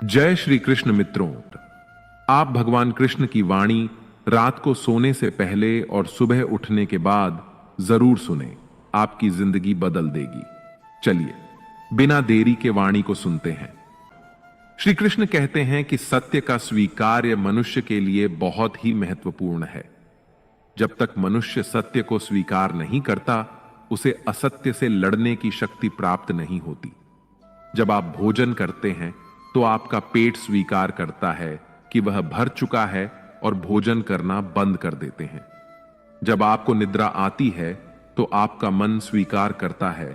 जय श्री कृष्ण मित्रों। आप भगवान कृष्ण की वाणी रात को सोने से पहले और सुबह उठने के बाद जरूर सुने, आपकी जिंदगी बदल देगी। चलिए बिना देरी के वाणी को सुनते हैं। श्री कृष्ण कहते हैं कि सत्य का स्वीकार्य मनुष्य के लिए बहुत ही महत्वपूर्ण है। जब तक मनुष्य सत्य को स्वीकार नहीं करता, उसे असत्य से लड़ने की शक्ति प्राप्त नहीं होती। जब आप भोजन करते हैं तो आपका पेट स्वीकार करता है कि वह भर चुका है और भोजन करना बंद कर देते हैं। जब आपको निद्रा आती है तो आपका मन स्वीकार करता है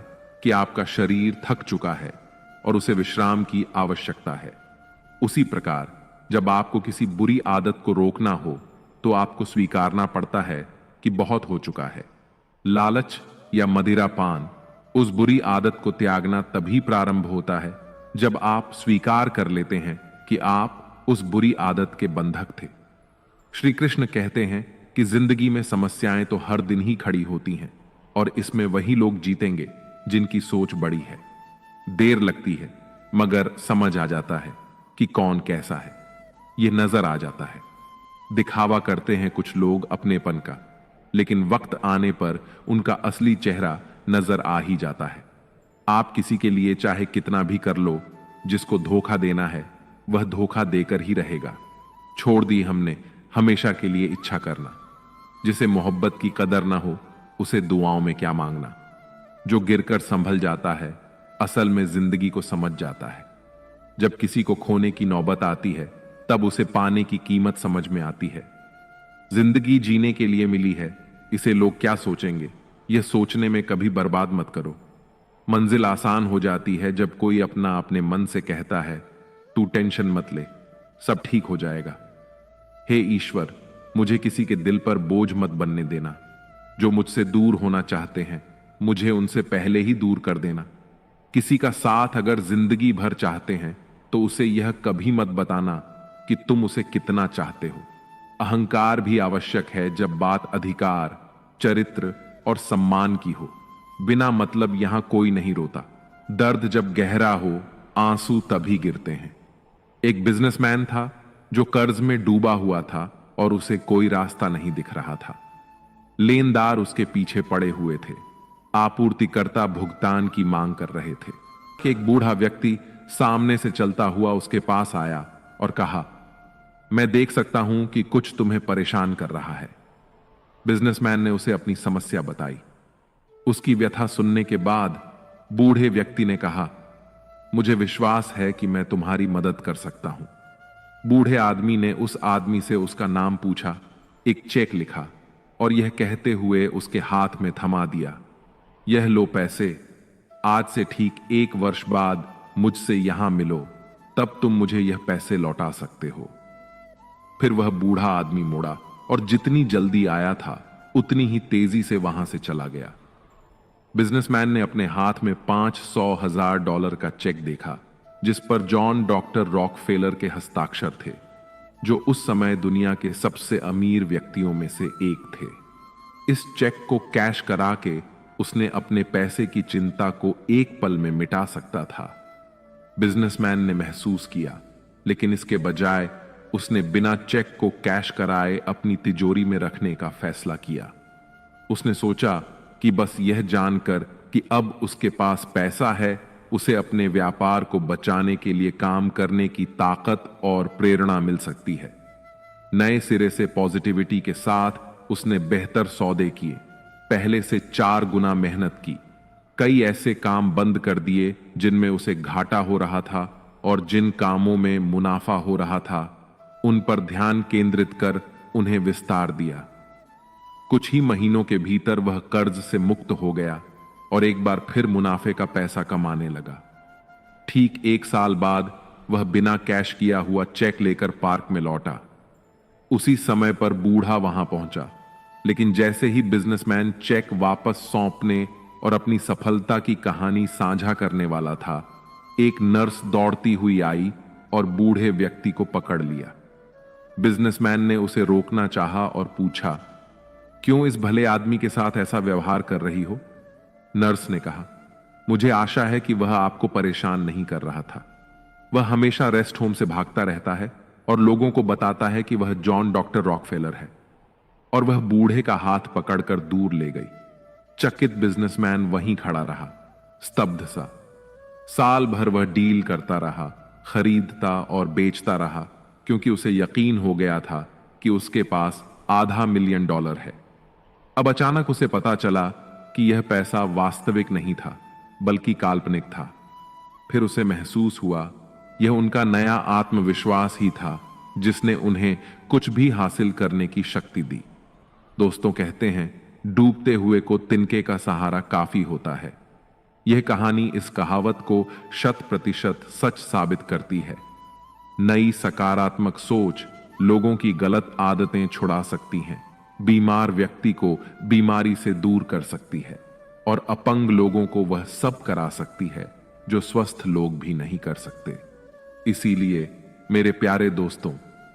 कि आपका शरीर थक चुका है और उसे विश्राम की आवश्यकता है। उसी प्रकार जब आपको किसी बुरी आदत को रोकना हो तो आपको स्वीकारना पड़ता है कि बहुत हो चुका है। लालच या मदिरापान, उस बुरी आदत को त्यागना तभी प्रारंभ होता है जब आप स्वीकार कर लेते हैं कि आप उस बुरी आदत के बंधक थे। श्री कृष्ण कहते हैं कि जिंदगी में समस्याएं तो हर दिन ही खड़ी होती हैं और इसमें वही लोग जीतेंगे जिनकी सोच बड़ी है। देर लगती है मगर समझ आ जाता है कि कौन कैसा है। यह नजर आ जाता है। दिखावा करते हैं कुछ लोग अपनेपन का, लेकिन वक्त आने पर उनका असली चेहरा नजर आ ही जाता है। आप किसी के लिए चाहे कितना भी कर लो, जिसको धोखा देना है वह धोखा देकर ही रहेगा। छोड़ दी हमने हमेशा के लिए इच्छा करना। जिसे मोहब्बत की कदर ना हो उसे दुआओं में क्या मांगना। जो गिरकर संभल जाता है असल में जिंदगी को समझ जाता है। जब किसी को खोने की नौबत आती है तब उसे पाने की कीमत समझ में आती है। जिंदगी जीने के लिए मिली है, इसे लोग क्या सोचेंगे, यह सोचने में कभी बर्बाद मत करो। मंजिल आसान हो जाती है जब कोई अपना अपने मन से कहता है, तू टेंशन मत ले, सब ठीक हो जाएगा। हे ईश्वर, मुझे किसी के दिल पर बोझ मत बनने देना। जो मुझसे दूर होना चाहते हैं मुझे उनसे पहले ही दूर कर देना। किसी का साथ अगर जिंदगी भर चाहते हैं तो उसे यह कभी मत बताना कि तुम उसे कितना चाहते हो। अहंकार भी आवश्यक है जब बात अधिकार, चरित्र और सम्मान की हो। बिना मतलब यहां कोई नहीं रोता। दर्द जब गहरा हो आंसू तभी गिरते हैं। एक बिजनेसमैन था जो कर्ज में डूबा हुआ था और उसे कोई रास्ता नहीं दिख रहा था। लेनदार उसके पीछे पड़े हुए थे। आपूर्तिकर्ता भुगतान की मांग कर रहे थे। एक बूढ़ा व्यक्ति सामने से चलता हुआ उसके पास आया और कहा, मैं देख सकता हूं कि कुछ तुम्हें परेशान कर रहा है। बिजनेसमैन ने उसे अपनी समस्या बताई। उसकी व्यथा सुनने के बाद बूढ़े व्यक्ति ने कहा, मुझे विश्वास है कि मैं तुम्हारी मदद कर सकता हूं। बूढ़े आदमी ने उस आदमी से उसका नाम पूछा, एक चेक लिखा और यह कहते हुए उसके हाथ में थमा दिया, यह लो पैसे, आज से ठीक 1 वर्ष बाद मुझसे यहां मिलो, तब तुम मुझे यह पैसे लौटा सकते हो। फिर वह बूढ़ा आदमी मुड़ा और जितनी जल्दी आया था उतनी ही तेजी से वहां से चला गया। बिजनेसमैन ने अपने हाथ में $500,000 का चेक देखा जिस पर जॉन डॉक्टर रॉकफेलर के हस्ताक्षर थे, जो उस समय दुनिया के सबसे अमीर व्यक्तियों में से एक थे। इस चेक को कैश करा के उसने अपने पैसे की चिंता को एक पल में मिटा सकता था। बिजनेसमैन ने महसूस किया, लेकिन इसके बजाय उसने बिना चेक को कैश कराए अपनी तिजोरी में रखने का फैसला किया। उसने सोचा कि बस यह जानकर कि अब उसके पास पैसा है, उसे अपने व्यापार को बचाने के लिए काम करने की ताकत और प्रेरणा मिल सकती है। नए सिरे से पॉजिटिविटी के साथ उसने बेहतर सौदे किए, पहले से 4 गुना मेहनत की। कई ऐसे काम बंद कर दिए जिनमें उसे घाटा हो रहा था और जिन कामों में मुनाफा हो रहा था उन पर ध्यान केंद्रित कर उन्हें विस्तार दिया। कुछ ही महीनों के भीतर वह कर्ज से मुक्त हो गया और एक बार फिर मुनाफे का पैसा कमाने लगा। ठीक 1 साल बाद वह बिना कैश किया हुआ चेक लेकर पार्क में लौटा। उसी समय पर बूढ़ा वहां पहुंचा, लेकिन जैसे ही बिजनेसमैन चेक वापस सौंपने और अपनी सफलता की कहानी साझा करने वाला था, एक नर्स दौड़ती हुई आई और बूढ़े व्यक्ति को पकड़ लिया। बिजनेसमैन ने उसे रोकना चाहा और पूछा, क्यों इस भले आदमी के साथ ऐसा व्यवहार कर रही हो? नर्स ने कहा, मुझे आशा है कि वह आपको परेशान नहीं कर रहा था। वह हमेशा रेस्ट होम से भागता रहता है और लोगों को बताता है कि वह जॉन डॉक्टर रॉकफेलर है। और वह बूढ़े का हाथ पकड़कर दूर ले गई। चकित बिजनेसमैन वहीं खड़ा रहा, स्तब्ध सा। साल भर वह डील करता रहा, खरीदता और बेचता रहा, क्योंकि उसे यकीन हो गया था कि उसके पास $500,000 है। अब अचानक उसे पता चला कि यह पैसा वास्तविक नहीं था, बल्कि काल्पनिक था। फिर उसे महसूस हुआ यह उनका नया आत्मविश्वास ही था जिसने उन्हें कुछ भी हासिल करने की शक्ति दी। दोस्तों कहते हैं, डूबते हुए को तिनके का सहारा काफी होता है। यह कहानी इस कहावत को 100% सच साबित करती है। नई सकारात्मक सोच लोगों की गलत आदतें छुड़ा सकती हैं, बीमार व्यक्ति को बीमारी से दूर कर सकती है और अपंग लोगों को वह सब करा सकती है जो स्वस्थ लोग भी नहीं कर सकते। इसीलिए मेरे प्यारे दोस्तों,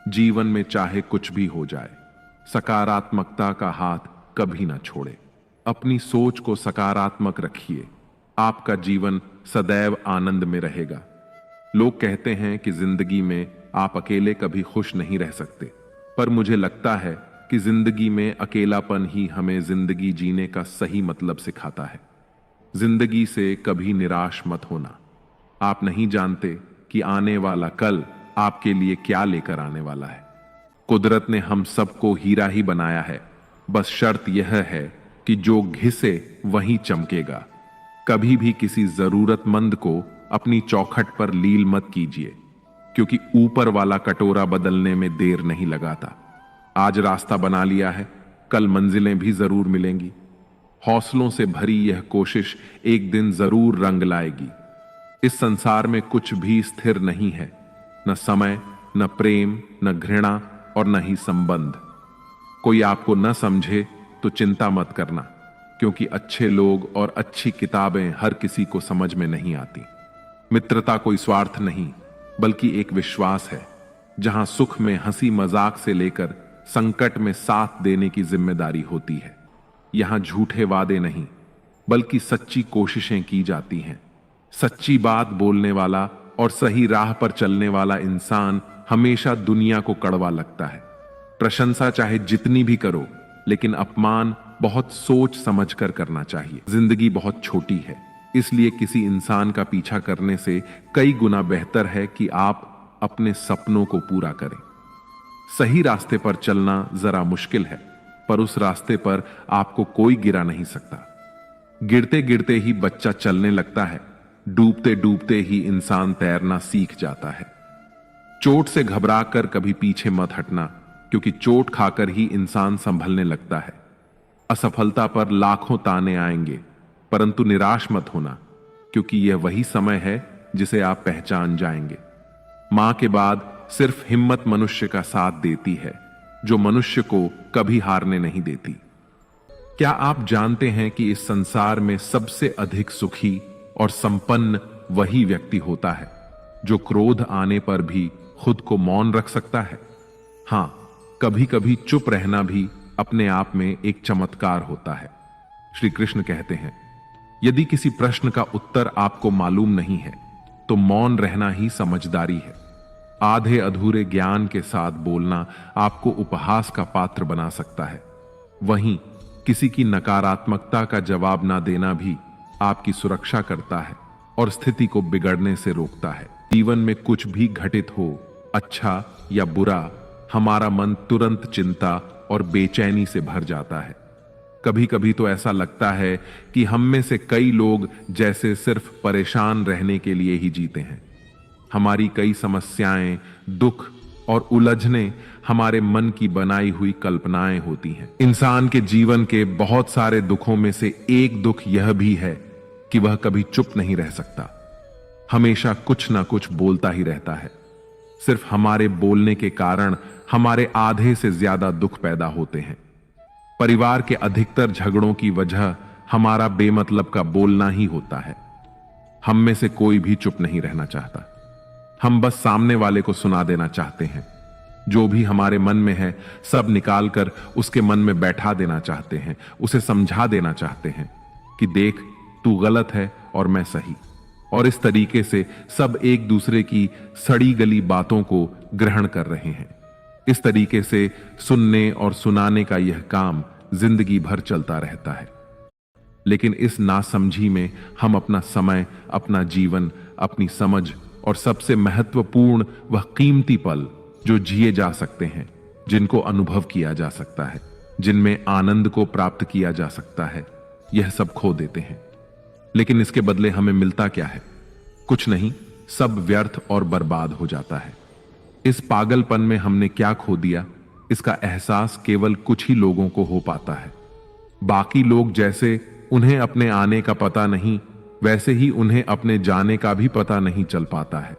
जीवन में चाहे कुछ भी हो जाए, सकारात्मकता का हाथ कभी ना छोड़े। अपनी सोच को सकारात्मक रखिए, आपका जीवन सदैव आनंद में रहेगा। लोग कहते हैं कि जिंदगी में आप अकेले कभी खुश नहीं रह सकते, पर मुझे लगता है कि जिंदगी में अकेलापन ही हमें जिंदगी जीने का सही मतलब सिखाता है। जिंदगी से कभी निराश मत होना। आप नहीं जानते कि आने वाला कल आपके लिए क्या लेकर आने वाला है। कुदरत ने हम सबको हीरा ही बनाया है, बस शर्त यह है कि जो घिसे वही चमकेगा। कभी भी किसी जरूरतमंद को अपनी चौखट पर लील मत कीजिए, क्योंकि ऊपर वाला कटोरा बदलने में देर नहीं लगाता। आज रास्ता बना लिया है, कल मंजिलें भी जरूर मिलेंगी। हौसलों से भरी यह कोशिश एक दिन जरूर रंग लाएगी। इस संसार में कुछ भी स्थिर नहीं है, न समय, न प्रेम, न घृणा और न ही संबंध। कोई आपको न समझे तो चिंता मत करना, क्योंकि अच्छे लोग और अच्छी किताबें हर किसी को समझ में नहीं आती। मित्रता कोई स्वार्थ नहीं, बल्कि एक विश्वास है, जहां सुख में हंसी मजाक से लेकर संकट में साथ देने की जिम्मेदारी होती है। यहां झूठे वादे नहीं, बल्कि सच्ची कोशिशें की जाती हैं। सच्ची बात बोलने वाला और सही राह पर चलने वाला इंसान हमेशा दुनिया को कड़वा लगता है। प्रशंसा चाहे जितनी भी करो, लेकिन अपमान बहुत सोच समझ कर करना चाहिए। जिंदगी बहुत छोटी है, इसलिए किसी इंसान का पीछा करने से कई गुना बेहतर है कि आप अपने सपनों को पूरा करें। सही रास्ते पर चलना जरा मुश्किल है, पर उस रास्ते पर आपको कोई गिरा नहीं सकता। गिरते गिरते ही बच्चा चलने लगता है, डूबते डूबते ही इंसान तैरना सीख जाता है। चोट से घबराकर कभी पीछे मत हटना, क्योंकि चोट खाकर ही इंसान संभलने लगता है। असफलता पर लाखों ताने आएंगे, परंतु निराश मत होना, क्योंकि यह वही समय है जिसे आप पहचान जाएंगे। मां के बाद सिर्फ हिम्मत मनुष्य का साथ देती है, जो मनुष्य को कभी हारने नहीं देती। क्या आप जानते हैं कि इस संसार में सबसे अधिक सुखी और संपन्न वही व्यक्ति होता है जो क्रोध आने पर भी खुद को मौन रख सकता है? हां, कभी कभी चुप रहना भी अपने आप में एक चमत्कार होता है। श्री कृष्ण कहते हैं, यदि किसी प्रश्न का उत्तर आपको मालूम नहीं है तो मौन रहना ही समझदारी है। आधे अधूरे ज्ञान के साथ बोलना आपको उपहास का पात्र बना सकता है। वहीं किसी की नकारात्मकता का जवाब ना देना भी आपकी सुरक्षा करता है और स्थिति को बिगड़ने से रोकता है। जीवन में कुछ भी घटित हो, अच्छा या बुरा, हमारा मन तुरंत चिंता और बेचैनी से भर जाता है। कभी कभी तो ऐसा लगता है कि हम में से कई लोग जैसे सिर्फ परेशान रहने के लिए ही जीते हैं। हमारी कई समस्याएं, दुख और उलझने हमारे मन की बनाई हुई कल्पनाएं होती हैं। इंसान के जीवन के बहुत सारे दुखों में से एक दुख यह भी है कि वह कभी चुप नहीं रह सकता, हमेशा कुछ ना कुछ बोलता ही रहता है। सिर्फ हमारे बोलने के कारण हमारे आधे से ज्यादा दुख पैदा होते हैं। परिवार के अधिकतर झगड़ों की वजह हमारा बेमतलब का बोलना ही होता है। हम में से कोई भी चुप नहीं रहना चाहता। हम बस सामने वाले को सुना देना चाहते हैं। जो भी हमारे मन में है सब निकालकर उसके मन में बैठा देना चाहते हैं। उसे समझा देना चाहते हैं कि देख, तू गलत है और मैं सही। और इस तरीके से सब एक दूसरे की सड़ी गली बातों को ग्रहण कर रहे हैं। इस तरीके से सुनने और सुनाने का यह काम जिंदगी भर चलता रहता है। लेकिन इस नासमझी में हम अपना समय, अपना जीवन, अपनी समझ और सबसे महत्वपूर्ण वह कीमती पल जो जिए जा सकते हैं, जिनको अनुभव किया जा सकता है, जिनमें आनंद को प्राप्त किया जा सकता है, यह सब खो देते हैं। लेकिन इसके बदले हमें मिलता क्या है? कुछ नहीं, सब व्यर्थ और बर्बाद हो जाता है। इस पागलपन में हमने क्या खो दिया, इसका एहसास केवल कुछ ही लोगों को हो पाता है। बाकी लोग जैसे उन्हें अपने आने का पता नहीं, वैसे ही उन्हें अपने जाने का भी पता नहीं चल पाता है।